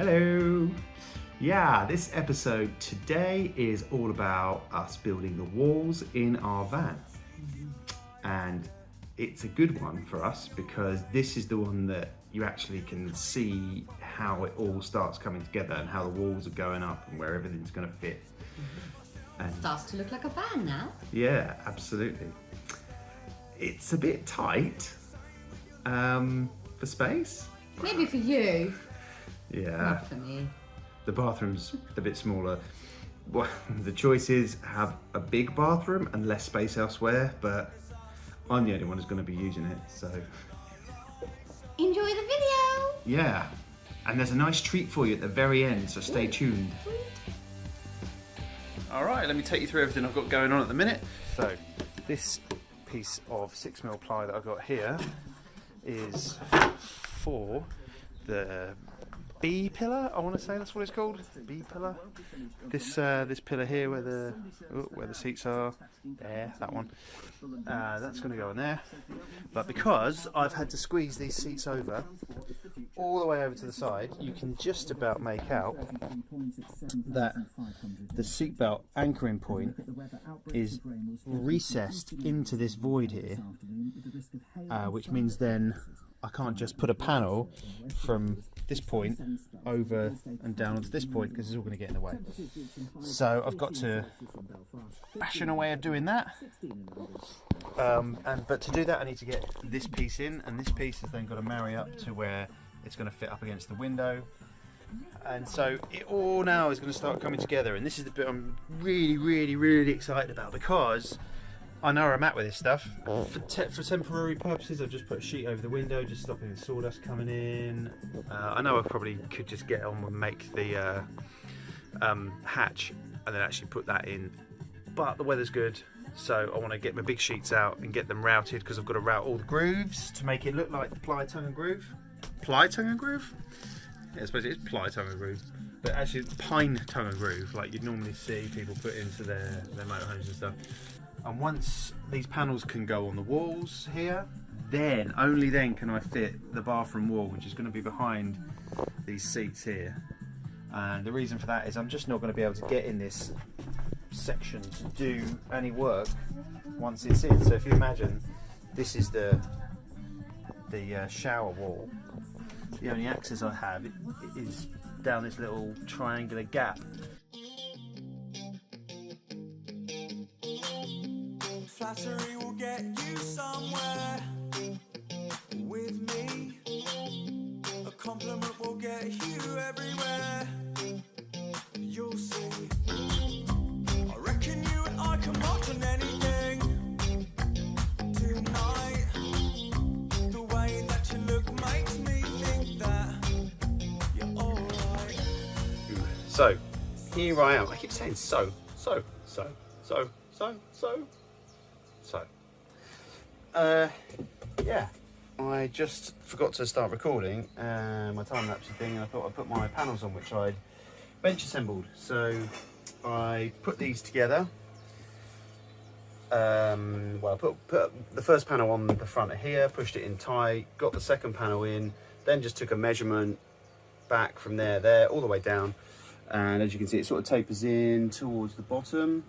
Hello. Yeah, this episode today is all about us building the walls in our van. And it's a good one for us because this is the one that you actually can see how it all starts coming together and how the walls are going up and where everything's going to fit. And it starts to look like a van now. Yeah, absolutely. It's a bit tight for space. Maybe for you. Yeah. Not for me. The bathroom's a bit smaller. Well, the choice is have a big bathroom and less space elsewhere, but I'm the only one who's going to be using it, so. Enjoy the video. Yeah, and there's a nice treat for you at the very end, so stay tuned. All right, let me take you through everything I've got going on at the minute. So, this piece of 6mm ply that I've got here is for the B pillar, I want to say that's what it's called, B pillar. This pillar here where the seats are, there, that one. That's going to go on there. But because I've had to squeeze these seats over, all the way over to the side, you can just about make out that the seatbelt anchoring point is recessed into this void here, which means then I can't just put a panel from this point over and down onto this point because it's all going to get in the way. So I've got to fashion a way of doing that. But to do that I need to get this piece in, and this piece has then got to marry up to where it's going to fit up against the window. And so it all now is going to start coming together, and this is the bit I'm really excited about because I know where I'm at with this stuff. For temporary purposes, I've just put a sheet over the window, just stopping the sawdust coming in. I know I probably could just get on and make the hatch and then actually put that in, but the weather's good, so I want to get my big sheets out and get them routed because I've got to route all the grooves to make it look like the ply tongue and groove. Ply tongue and groove? Yeah, I suppose it is ply tongue and groove, but actually it's pine tongue and groove like you'd normally see people put into their motorhomes and stuff. And once these panels can go on the walls here, then, only then can I fit the bathroom wall, which is going to be behind these seats here. And the reason for that is I'm just not going to be able to get in this section to do any work once it's in. So if you imagine, this is the shower wall. The only access I have is down this little triangular gap. Flattery will get you somewhere with me. A compliment will get you everywhere. You'll see. I reckon you and I can march on anything tonight. The way that you look makes me think that you're alright. So, here I am. I keep saying so. Yeah, I just forgot to start recording my time-lapse thing, and I thought I'd put my panels on which I'd bench assembled. So I put these together. Well, I put the first panel on the front of here, pushed it in tight, got the second panel in, then just took a measurement back from there, all the way down. And as you can see, it sort of tapers in towards the bottom.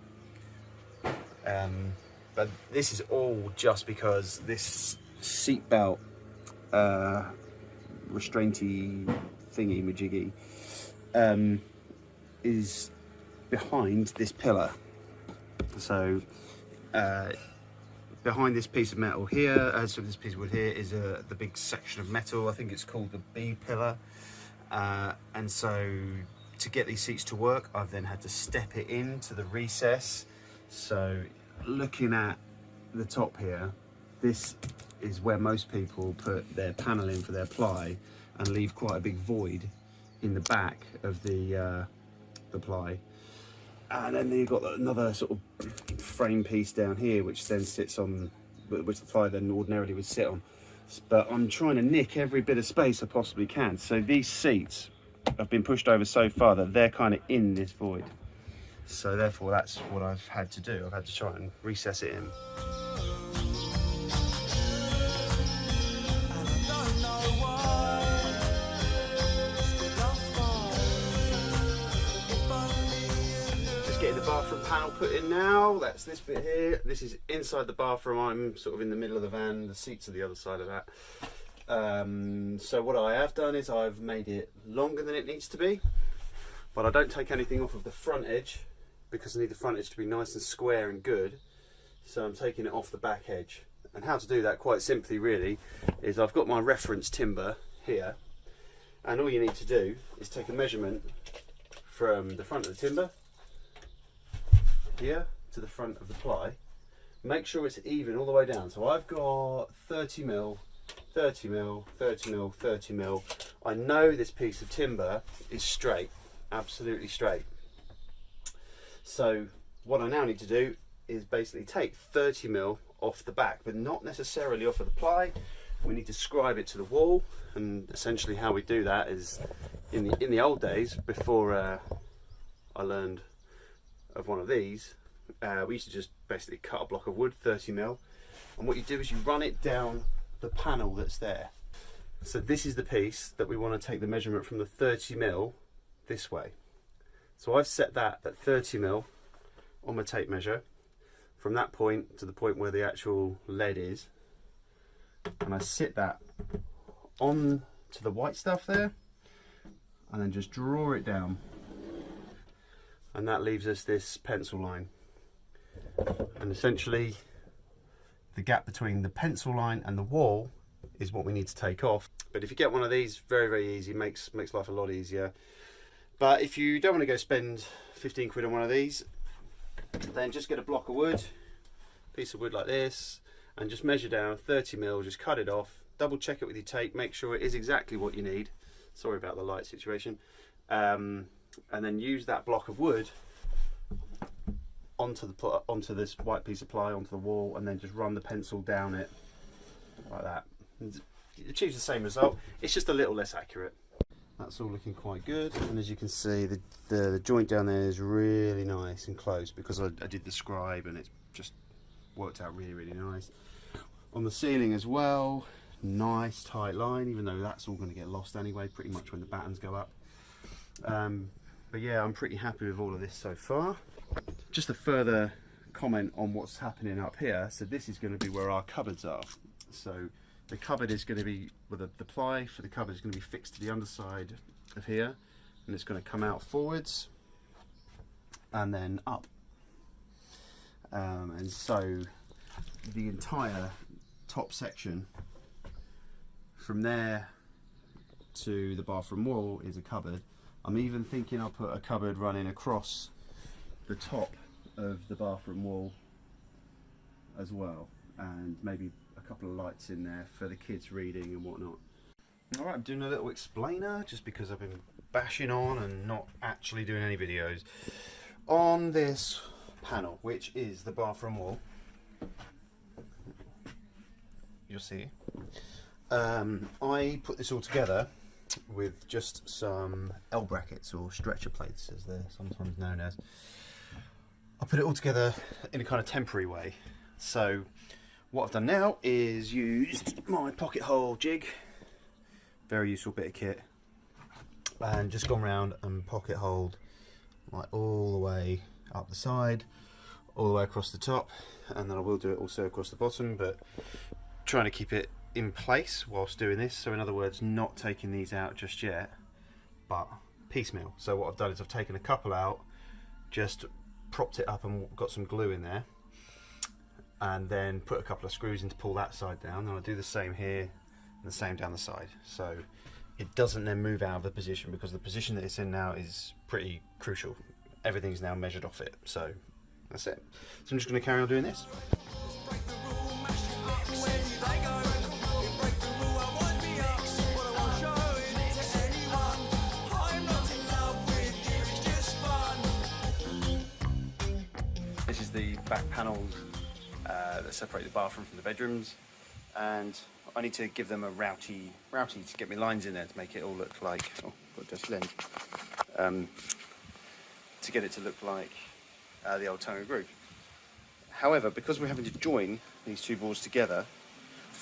But this is all just because this seatbelt restrainty thingy majiggy is behind this pillar. So behind this piece of metal here, so this piece of wood here is the big section of metal. I think it's called the B pillar. And so to get these seats to work, I've then had to step it into the recess. So looking at the top here, this is where most people put their panel in for their ply and leave quite a big void in the back of the ply. And then you've got another sort of frame piece down here which then sits on, which the ply then ordinarily would sit on. But I'm trying to nick every bit of space I possibly can. So these seats have been pushed over so far that they're kind of in this void. So therefore that's what I've had to do. I've had to try and recess it in. panel put in now. That's this bit here. This is inside the bathroom. I'm sort of in the middle of the van. The seats are the other side of that. So what I have done is I've made it longer than it needs to be, but I don't take anything off of the front edge because I need the front edge to be nice and square and good. So I'm taking it off the back edge. And how to do that, quite simply really, is I've got my reference timber here, and all you need to do is take a measurement from the front of the timber here to the front of the ply. Make sure it's even all the way down. So I've got 30 mil, 30 mil, 30 mil, 30 mil. I know this piece of timber is straight, absolutely straight. So what I now need to do is basically take 30 mil off the back, but not necessarily off of the ply. We need to scribe it to the wall, and essentially how we do that is in the old days, before I learned of one of these, we used to just basically cut a block of wood 30 mil, and what you do is you run it down the panel that's there. So this is the piece that we want to take the measurement from the 30 mil this way. So I've set that at 30 mil on my tape measure, from that point to the point where the actual lead is, and I sit that on to the white stuff there, and then just draw it down, and that leaves us this pencil line. And essentially the gap between the pencil line and the wall is what we need to take off. But if you get one of these, very easy, makes life a lot easier. But if you don't want to go spend 15 quid on one of these, then just get a block of wood, piece of wood like this, and just measure down 30 mil, just cut it off, double check it with your tape, make sure it is exactly what you need. Sorry about the light situation. And then use that block of wood onto this white piece of ply, onto the wall, and then just run the pencil down it like that. It achieves the same result, it's just a little less accurate. That's all looking quite good, and as you can see, the joint down there is really nice and close because I did the scribe, and it's just worked out really nice. On the ceiling as well, nice tight line, even though that's all going to get lost anyway pretty much when the battens go up. But yeah, I'm pretty happy with all of this so far. Just a further comment on what's happening up here. So this is going to be where our cupboards are. So the cupboard is going to be, well, the ply for the cupboard is going to be fixed to the underside of here, and it's going to come out forwards and then up. And so the entire top section from there to the bathroom wall is a cupboard. I'm even thinking I'll put a cupboard running across the top of the bathroom wall as well, and maybe a couple of lights in there for the kids reading and whatnot. Alright, I'm doing a little explainer just because I've been bashing on and not actually doing any videos. On this panel, which is the bathroom wall, you'll see, I put this all together with just some L brackets, or stretcher plates as they're sometimes known as. I put it all together in a kind of temporary way. So what I've done now is used my pocket hole jig, very useful bit of kit, and just gone round and pocket holed like all the way up the side, all the way across the top, and then I will do it also across the bottom, but trying to keep it in place whilst doing this. So in other words, not taking these out just yet, but piecemeal. So what I've done is I've taken a couple out, just propped it up and got some glue in there, and then put a couple of screws in to pull that side down. And I'll do the same here and the same down the side, so it doesn't then move out of the position, because the position that it's in now is pretty crucial. Everything's now measured off it, so that's it. So I'm just going to carry on doing this. This is the back panels that separate the bathroom from the bedrooms, and I need to give them a routy to get my lines in there to make it all look like, oh, got just lens, to get it to look like the old tongue and groove. However, because we're having to join these two boards together,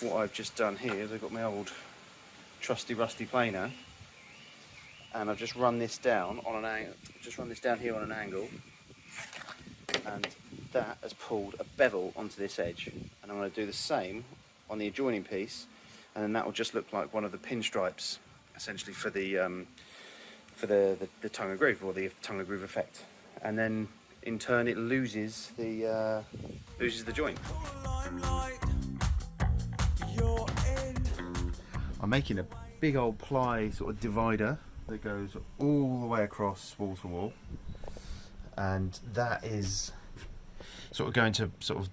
what I've just done here is I've got my old trusty rusty planer, and I've just run this down on an angle, just run this down here on an angle, and that has pulled a bevel onto this edge, and I'm going to do the same on the adjoining piece, and then that will just look like one of the pinstripes essentially for the tongue and groove, or the tongue and groove effect, and then in turn it loses the joint. I'm making a big old ply sort of divider that goes all the way across wall to wall, and that is sort of going to sort of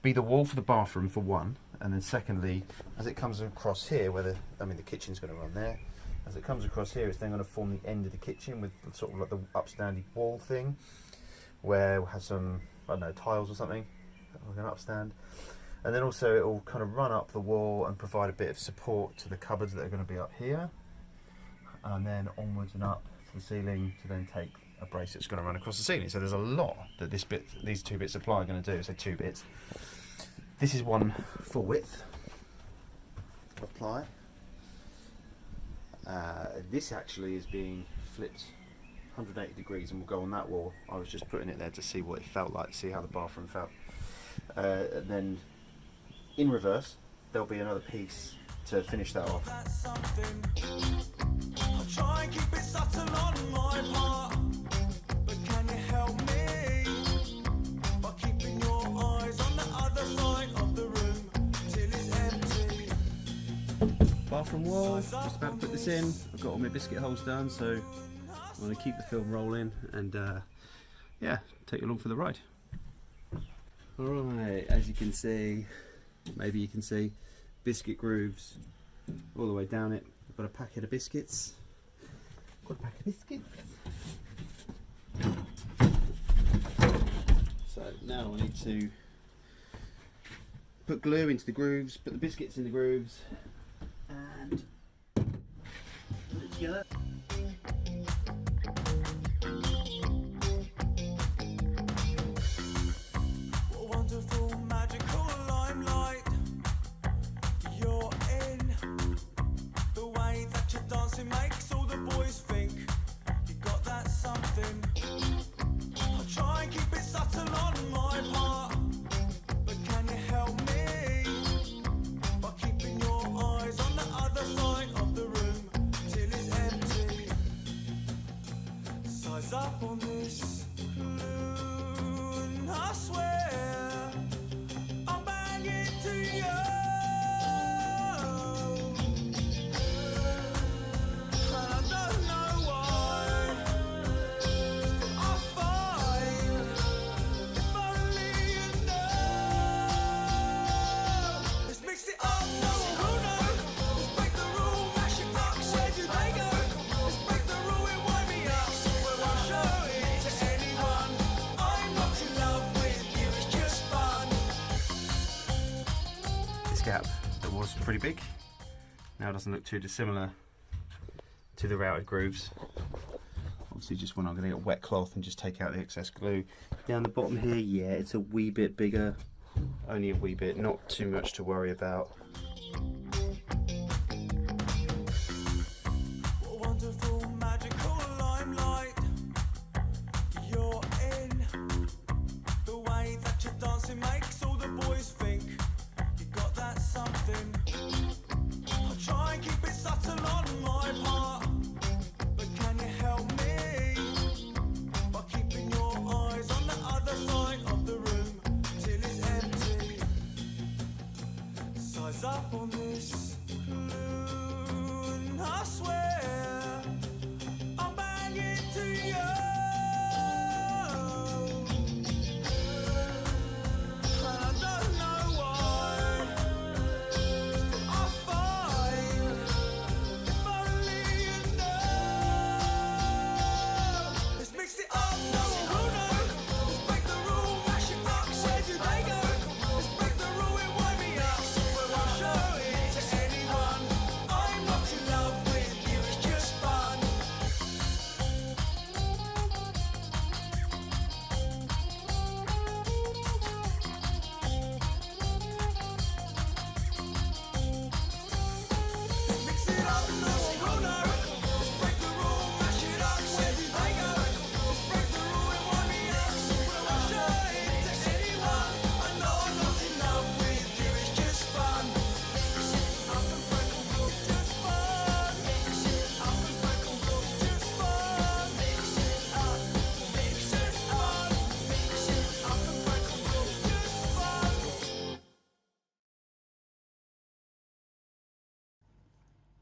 be the wall for the bathroom for one, and then secondly, as it comes across here, where the kitchen's going to run there, as it comes across here, it's then going to form the end of the kitchen with sort of like the upstanding wall thing, where we'll have some, I don't know, tiles or something, like an upstand. And then also it will kind of run up the wall and provide a bit of support to the cupboards that are going to be up here, and then onwards and up to the ceiling to then take a brace that's going to run across the ceiling. So there's a lot that these two bits of ply are going to do. So 2 bits. This is one full width of ply. This actually is being flipped 180 degrees and will go on that wall. I was just putting it there to see what it felt like, to see how the bathroom felt. And then in reverse, there'll be another piece to finish that off. I'll try and keep it subtle on my part, but can you help me by keeping your eyes on the other side of the room till it's empty? Bathroom wall, just about to put this in. I've got all my biscuit holes done, so I'm going to keep the film rolling and yeah, take you along for the ride. Alright, as you can see, maybe you can see, biscuit grooves all the way down it. I've got a packet of biscuits. So now I need to put glue into the grooves, put the biscuits in the grooves, and put it together. Wonderful, magical limelight you're in. The way that you're dancing makes all the boys think you got that something. I'll try and keep it subtle on my part, but can you help me by keeping your eyes on the other side of the room till it's empty? Size up on this glue, and I swear I'm banging to you. And I don't know why I find if only you know. Let's mix it up, no one knows. Let's break the rule, mash it up, where do they go? Let's break the rule and wind me up, where I'll show it to anyone. I'm not in love with you, it's just fun. This gap that was pretty big now doesn't look too dissimilar to the routed grooves. Obviously just when I'm going to get a wet cloth and just take out the excess glue. Down the bottom here, yeah, it's a wee bit bigger, only a wee bit, not too much to worry about. Wonderful, magical limelight you're in. The way that you're dancing makes all the boys think you got that something. I'll try and keep it subtle on my part, but can you help me by keeping your eyes on the other side of the room till it's empty? Size up on this glue, and I swear I'm banging to you. And I don't know why I find if only you know. Let's mix it up, no one knows. Let's break the rule, mash it up, where do they go? Let's break the rule and wind me up, where I'll show it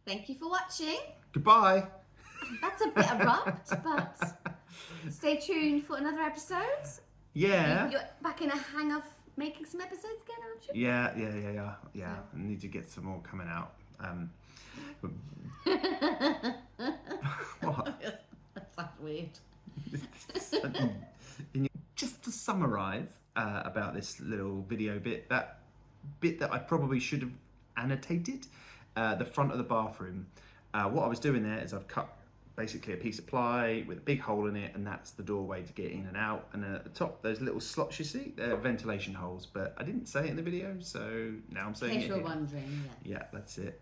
Thank you for watching. Goodbye. That's a bit abrupt, but stay tuned for another episode. Yeah. You're back in a hang of making some episodes again, aren't you? Yeah. I need to get some more coming out. What? That sounds weird. Just to summarise about this little video bit, that I probably should have annotated, the front of the bathroom. What I was doing there is I've cut basically a piece of ply with a big hole in it, and that's the doorway to get in and out. And then at the top, those little slots you see, they're ventilation holes, but I didn't say it in the video, so now I'm saying it In case you're here. wondering, yeah. Yeah, that's it.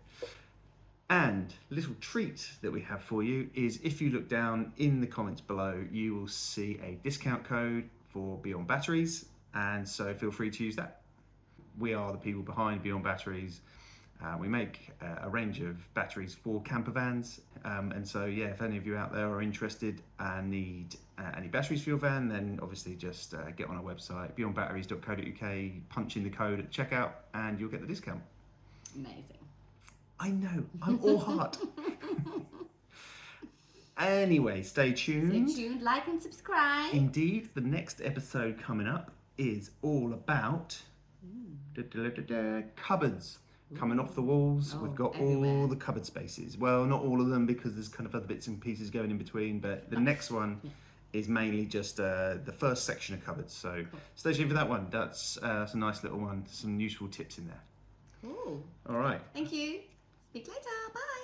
And a little treat that we have for you is if you look down in the comments below, you will see a discount code for Beyond Batteries, and so feel free to use that. We are the people behind Beyond Batteries. We make a range of batteries for camper vans, and so yeah, if any of you out there are interested and need any batteries for your van, then obviously just get on our website, beyondbatteries.co.uk, punch in the code at checkout, and you'll get the discount. Amazing. I know, I'm all heart. Anyway, stay tuned. Stay tuned, like and subscribe. Indeed, the next episode coming up is all about cupboards coming off the walls. We've got everywhere. all the cupboard spaces. Well, not all of them, because there's kind of other bits and pieces going in between, but the next one is mainly just the first section of cupboards. So stay tuned for that one. That's a nice little one. Some useful tips in there. Cool. All right. Thank you. Speak later. Bye.